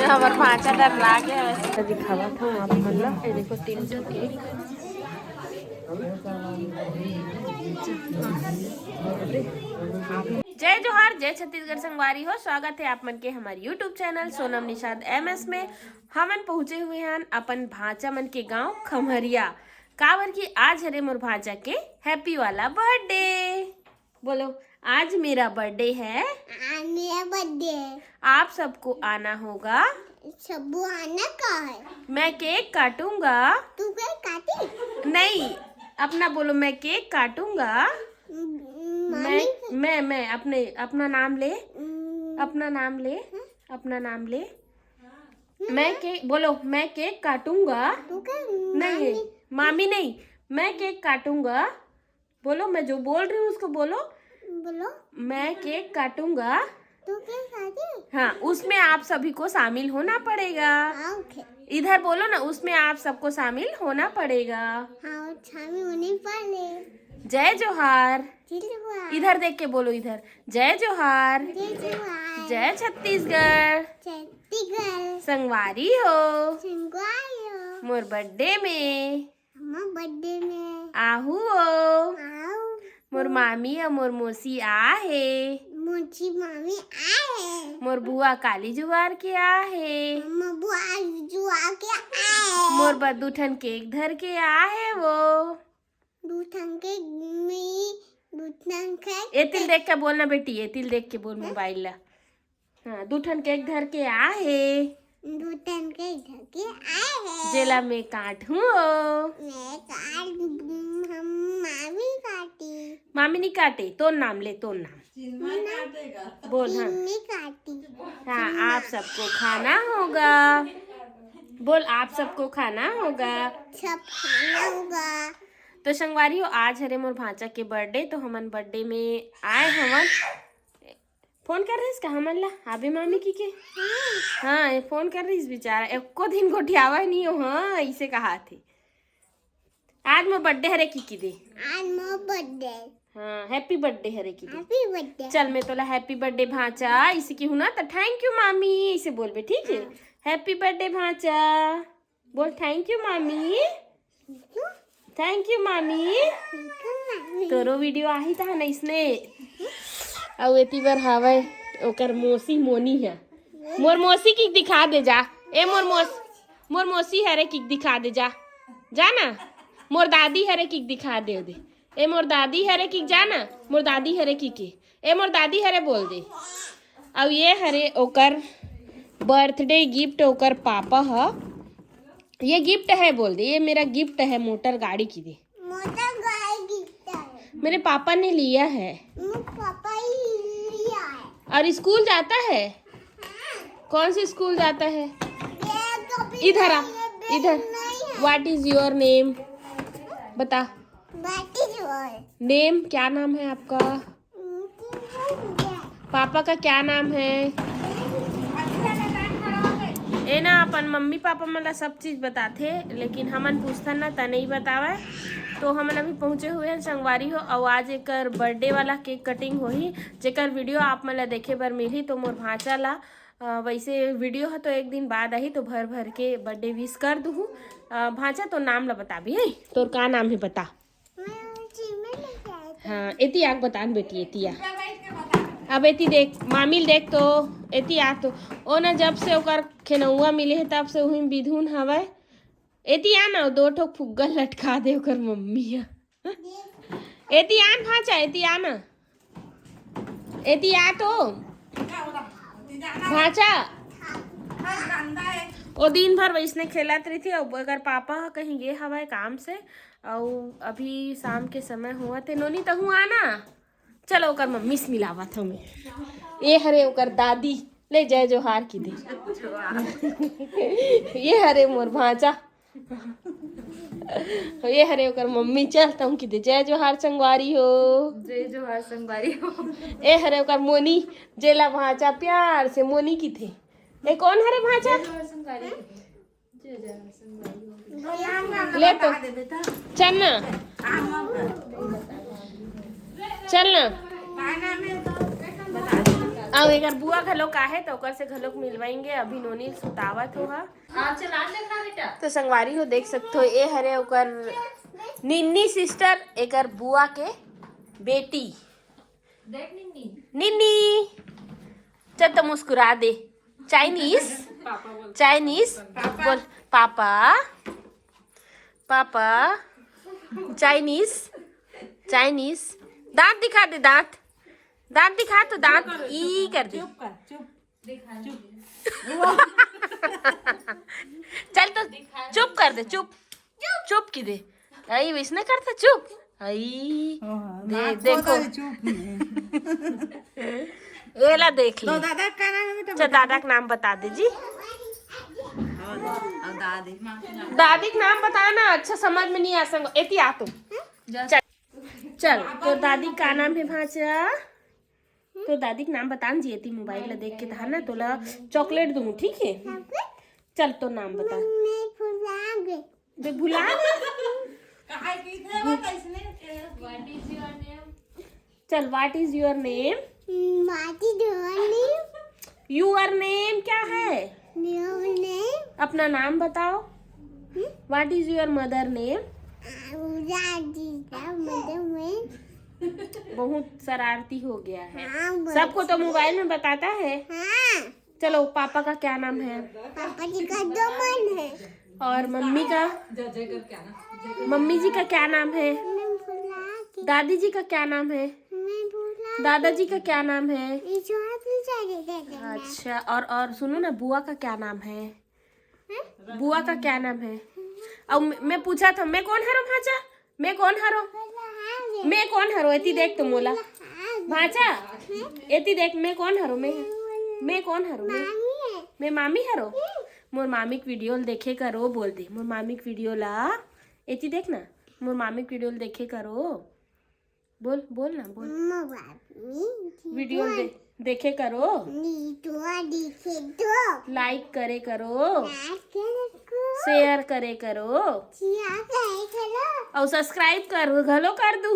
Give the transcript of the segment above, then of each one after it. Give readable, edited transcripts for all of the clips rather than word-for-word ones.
हमार भांचा डर लागे वैसे दिखावा था आप मतलब ये देखो 300 केक। जय जोहार, जय छत्तीसगढ़ संगवारी हो। स्वागत है आप मन के हमारे YouTube channel Sonam Nishad MS में। हमन पहुंचे हुए हैं अपन भांचा मन के गांव खमहरिया काबर की आज हरे मोर भांचा के हैप्पी वाला बर्थडे। बोलो आज मेरा बर्थडे है। आज मेरा बर्थडे है। आप सबको आना होगा। सबको आना का है। मैं केक काटूंगा। तू केक काटी? नहीं, अपना बोलो। मैं केक काटूंगा। मैं अपना नाम ले। अपना नाम ले। अपना नाम ले। मैं केक बोलो। मैं केक काटूंगा। तू नहीं मामी नहीं, मैं केक काटूंगा। बोलो, मैं जो बोल रही हूँ उसको बोलो। बोलो मैं केक काटूंगा। तू केक काटी? हाँ, उसमें आप सभी को शामिल होना पड़ेगा। ओके। इधर बोलो ना, उसमें आप सबको शामिल होना पड़ेगा। हाँ, शामिल होने पड़े। जय जोहार। इधर देख के बोलो। इधर जय जोहार। जय जोहार। जय छत्तीसगढ़। छत्तीसगढ़ संगवारी हो। संगवारी हो। मोर बर्थडे में बर्थडे में आहू हो। आओ। मोर मामी और मोर मौसी आहे। मुझी मामी आए। मोर बुआ काली जुआर के आहे। बुआ जुआ के आए। मोर बद्दू ठन केक धर के आहे वो। दूठन के ये तिल देख के बोलना बेटी, ये तिल देख के बोल मोबाइल ला। हाँ, दूठन केक धर के आहे। दूठन के घर के आए। जेला में काटूं। मैं काट हम मामी काटी। मामी नहीं काटे, तो नाम ले, तो नाम बोल। हाँ मम्मी काटी। हाँ, आप सबको खाना होगा। बोल, आप सबको खाना होगा। सब खाना होगा। तो संगवारी हो, आज हरे मोर भांचा के बर्थडे, तो हमन बर्थडे में आए हमन। फोन कर रही का हमन ला आबे मामी की के? हाँ, ये फोन कर रही बेचारा, एको दिन गोठियावा नहीं हो। हाँ, ऐसे कहा थे। आज मोर बर्थडे हरे की दे। आज मोर बर्थडे। हाँ, हैप्पी बर्थडे हरे की दे। Happy birthday. चल मैं तोला हैप्पी बर्थडे भांचा इसी की हूँ ना, तो थैंक यू मामी इसे बोल बे, ठीक है? हैप्पी बर्थडे भांचा बोल। थैंक यू मामी। थैंक यू मामी। तोरो वीडियो आही था ना इसने। और एती बार हावे ओकर मौसी मोनी है। मोर मौसी की दिखा दे जा। ए मोर मौसी हरे की दिखा दे जा। जाना मोर दादी हरे की दिखा दे दे। ए मोर दादी हरे की जाना। मोर दादी हरे की के। ए मोर दादी हरे बोल दे। अब ये हरे ओकर बर्थडे गिफ्ट ओकर पापा है। ये गिफ्ट है बोल दे। ये मेरा गिफ्ट है, मोटर गाड़ी की दे। मोटर गाड़ी गिफ्ट है। मेरे पापा ने लिया है। पापा ही लिया है। और स्कूल जाता है। कौन से स्कूल जाता है? इधर आ, इधर। What is your name? बता। What is your name? क्या नाम है आपका? पापा का क्या नाम है? ए ना अपन मम्मी पापा मतलब सब चीज़ बताते, लेकिन हमन पूछता ना त नहीं बतावे। तो हमन अभी पहुँचे हुए हैं संगवारी हो। और आज एक बर्थडे वाला केक कटिंग होही, जेकर वीडियो आप मन ला देखे बर मिलही। तो मोर भांचा ला वैसे वीडियो है तो एक दिन बाद आई, तो भर भर के बर्थडे विश कर दूँ। भांचा तो नाम ला बता भी है। तोर का नाम है बता? हाँ, एती आग बता बेटी। एती आ। अब एती देख मामिल देख तो एती आ। तो ओ ना जब से ओकर खेनौआ मिले है तब से वही विधुन हवे। एती आ ना, 2 ठो फुग्गा लटका दे ओकर मम्मी है। एती आन भांचा, एती आ ना। एती आ तो भांचा। वो दिन भर वैसने खेलत रही थी। और अगर पापा कहीं गए हवा काम से, और अभी शाम के समय हुआ थे। नोनी तहु आना। चलो ओकर मम्मी से मिलावा था मैं। ये हरे ओकर दादी ले जय जोहार की दे। ये हरे मोर भांचा। ये हरे ओकर मम्मी चलता हूँ की दे जय जोहार संगवारी हो। जय जोहार संगवारी हो। ए हरे ओकर मोनी जेला भांचा प्यार से मोनी की थे। ए कौन हरे भांचा? ले तो चल ना, चल ना। अब एक बुआ घलो का है तो ओकर से घलोक मिलवाएंगे। अभी नोनी सुतावत हो हा। तो संगवारी हो देख सकते हो ये हरे ओकर निन्नी सिस्टर एकर बुआ के बेटी देख निन्नी निन्नी। चल तो मुस्कुरा दे। चाइनीज बोल पापा पापा। चाइनीज दांत दिखा दे। दांत दिखा तो दांत ई कर दे। चल तो चुप कर दे। चुप की दे। आई वैसे करता चुप। आई देखो एला देख ली। दादा का नाम है बेटा? अच्छा दादा का नाम बता दे जी। और दादी दादी का नाम बताना। अच्छा समझ में नहीं आ संग एती आ तुम। चल तो दादी का नाम है भांचा। तो दादी का नाम बता जी। एती मोबाइल ला देख के था ना तो ला चॉकलेट दूँ ठीक है। चल तो नाम बता। भुला चल what is your name? Your name क्या है? अपना नाम बताओ। What is your mother name? बहुत शरारती हो गया है। सबको तो मोबाइल में बताता है। चलो पापा का क्या नाम है? पापा जी का दो मन है। और मम्मी जी का क्या नाम है? दादी जी का क्या नाम है? दादाजी का क्या नाम है? अच्छा और सुनो ना बुआ का क्या नाम है? बुआ का क्या नाम है? अब मैं पूछा था मैं कौन हरो भांचा? मैं कौन हरो? एती देख तुम बोला भांचा। एती देख मैं कौन हरो? मैं कौन हरो? मैं मामी हरो। मोर मामी की वीडियो देखे करो बोल दे। मोर मामी की वीडियो ला एती देख ना। मोर मामी की वीडियो देखे करो। बोल ना वीडियो देखे करो। लाइक करे करो। शेयर करे करो। और सब्सक्राइब करो घलो कर दू।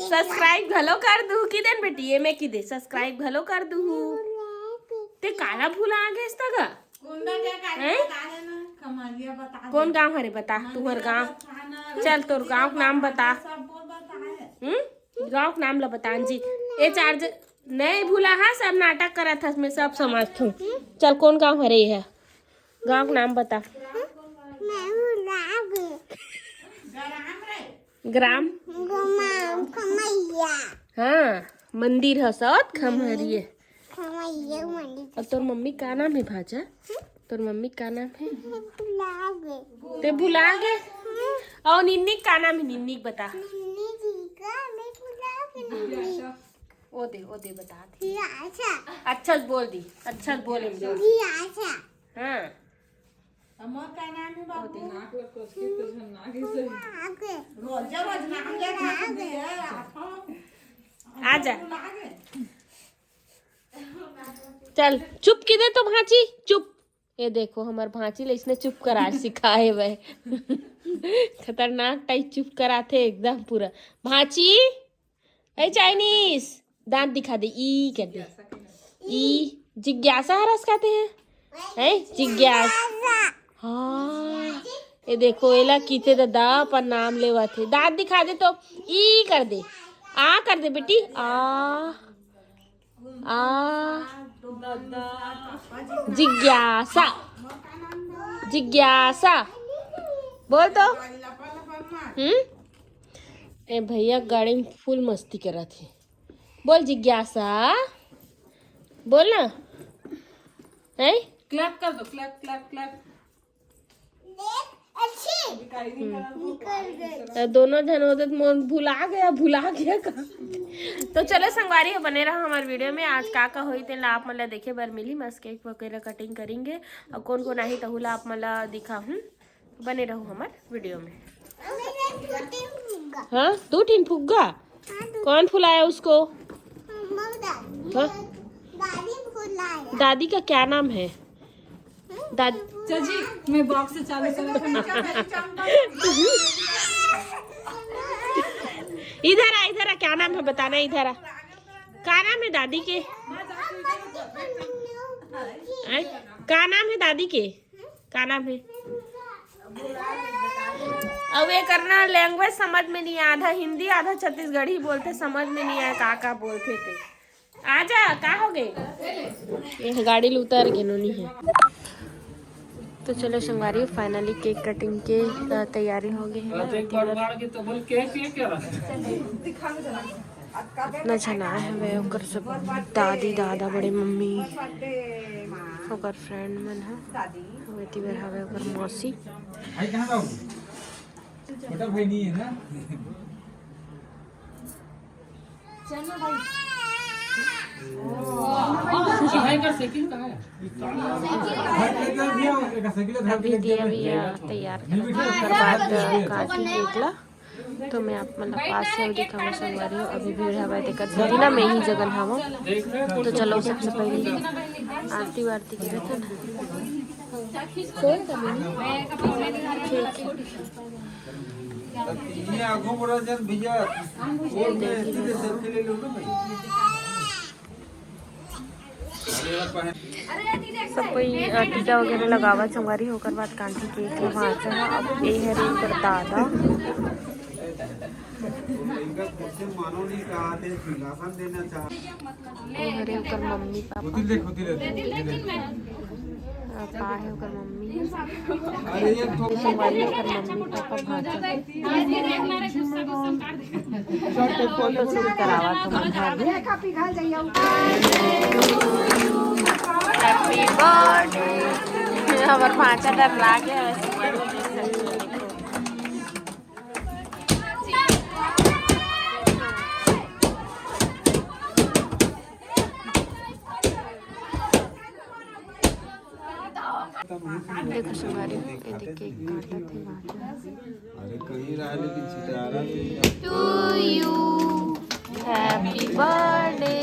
सब्सक्राइब घलो कर दू की देन बेटी। ये मैं की दे सब्सक्राइब घलो कर दू। ते काला फूल आ गए तगा कौन गांव हरे बता। तुहर गांव चल तोर गांव का नाम बता। गांव का नाम ला बता जी। ये चार्ज नहीं भूला है। सब नाटक करा था मैं सब समझती हूँ। चल कौन गांव हरे है? गांव का नाम बता। ग्राम हाँ मंदिर है सत खमहरिए। और तोर मम्मी का नाम है भाजा? तोर मम्मी का नाम है? ते भुला गए। और निन्नी का नाम है? निन्नी बता। ओ दे बता दे। अच्छा बोल दी। अच्छा बोल हाँ आजा। चल चुप की दे तो भांची चुप। ये देखो हमार भांची ले इसने चुप करा सिखाए वह। खतरनाक टाइप चुप कराते एकदम पूरा। भांची ए चाइनीज दांत दिखा दे। ई कर दे। ई जिज्ञासा हरस खाते हैं जिज्ञासा। हाँ ये देखो एला कीते दादा पर नाम लेवा थे। दांत दिखा दे तो ई कर दे। आ कर दे बेटी। आ जिज्ञासा बोल तो। ए भैया गाड़ी में फुल मस्ती कर रहा थे। बोल जिज्ञासा बोल ना। है क्लैप कर दो। क्लैप दोनों जन होते भुला गया का। तो चलो संगवारी बने रहा हमारे वीडियो में। आज का हुई थे आप मतलब देखे बार मिली मस्त केक वगैरह कटिंग करेंगे। और कौन को नहीं तो आप मतलब दिखा हूँ। बने रहो हमारे वीडियो में। हाँ 2 तीन फुग्गा कौन फुलाया उसको? हाँ? दादी का क्या नाम है? जी मैं बॉक्स से चालू करा। इधर आ, क्या नाम है बताना, इधर आ। क्या नाम है दादी के? क्या नाम है दादी के? क्या नाम है? अब ये करना लैंग्वेज समझ में नहीं, आधा हिंदी आधा छत्तीसगढ़ी बोलते, समझ में नहीं आया का बोलते थे। आजा, का हो गए? ये गाड़ी में उतर के नोनी है। तो चलो संगवारी, फाइनली केक कटिंग के तैयारी हो गई है। इतना छना है वे ओकर सब दादी दादा बड़े मम्मी ओकर फ्रेंड मन है, वेती बेर हवे ओकर मौसी। भाई कहाँ बाबू? छोटा भाई नहीं है ना? चलो भाई अभी दिया भी तैयार कर बाद काटी केकला, तो मैं आप मतलब पास से दिखाऊंगा संगवारी हो। अभी भीड़ हवा दिक्कत थी ना, मैं ही जगन हवा। तो चलो सबसे पहले आरती वारती करे थे ना, सब कोई टीका वगैरह लगावा संगवारी होकर बाद कांटी केक वहाँ से। अब ये है रेल पर दादा, हरे ओकर मम्मी पापा, पा है ओकर मम्मी संगवारी, ओकर मम्मी पापा भाजा फोटो शूट करावा तो हैप्पी बर्थडे। हमार भांचा डर लागे देखो संगवारी, केक काटा थे भाजा। अरे कहीं रहा लेकिन सितारा to you, happy birthday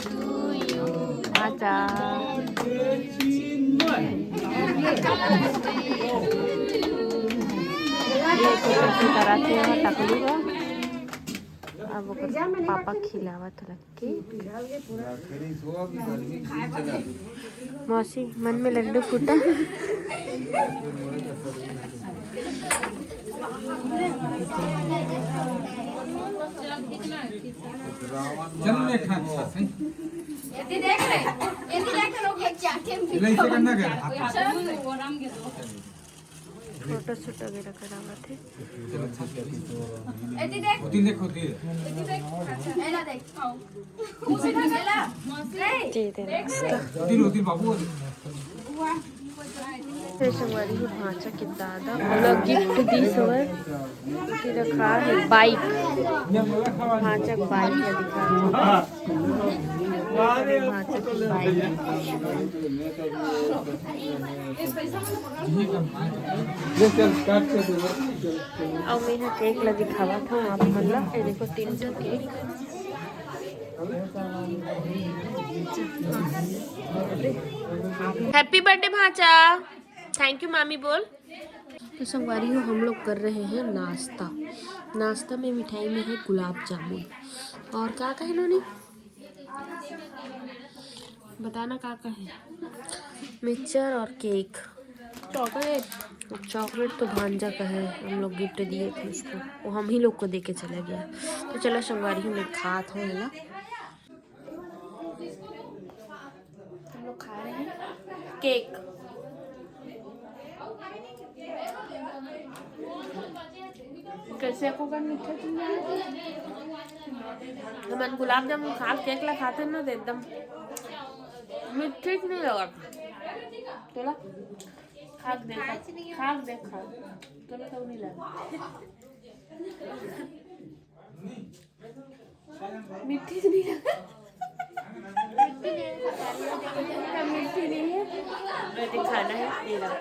to you भाजा। कराते हैं टकलू का। अब ओकर पापा खिलावत रख के। मौसी मन में लड्डू फूटा। फोटो शूट वगैरह करावा थे। संगवारी ही भांचा के दादा अलग गिफ्ट दी सवर की रखा है बाइक, भांचा बाइक है दिखा भांचा की बाइक। और मैं केक ला दिखावा था आप मतलब, ये देखो 300 केक। हैप्पी बर्थडे भांचा, थैंक यू मामी बोल। तो संगवारी हो हम लोग कर रहे हैं नाश्ता। नाश्ता में मिठाई में है गुलाब जामुन और क्या कहे नोनी बताना, क्या कहे? मिक्सचर और केक, चॉकलेट तो भांजा का है, हम लोग गिफ्ट दिए थे उसको, वो हम ही लोग को दे के चला गया। तो चलो संगवारी में खा था ना, हम लोग खा रहे हैं केक। कैसे को कर मीठा हम गुलाब जामुन खा केक ला खाते ना, एकदम मीठे नहीं लगा। तोला खाक देखा तोला तो नहीं लगा मीठी नहीं लगा। मीठी नहीं है, दिखाना है ये रहा।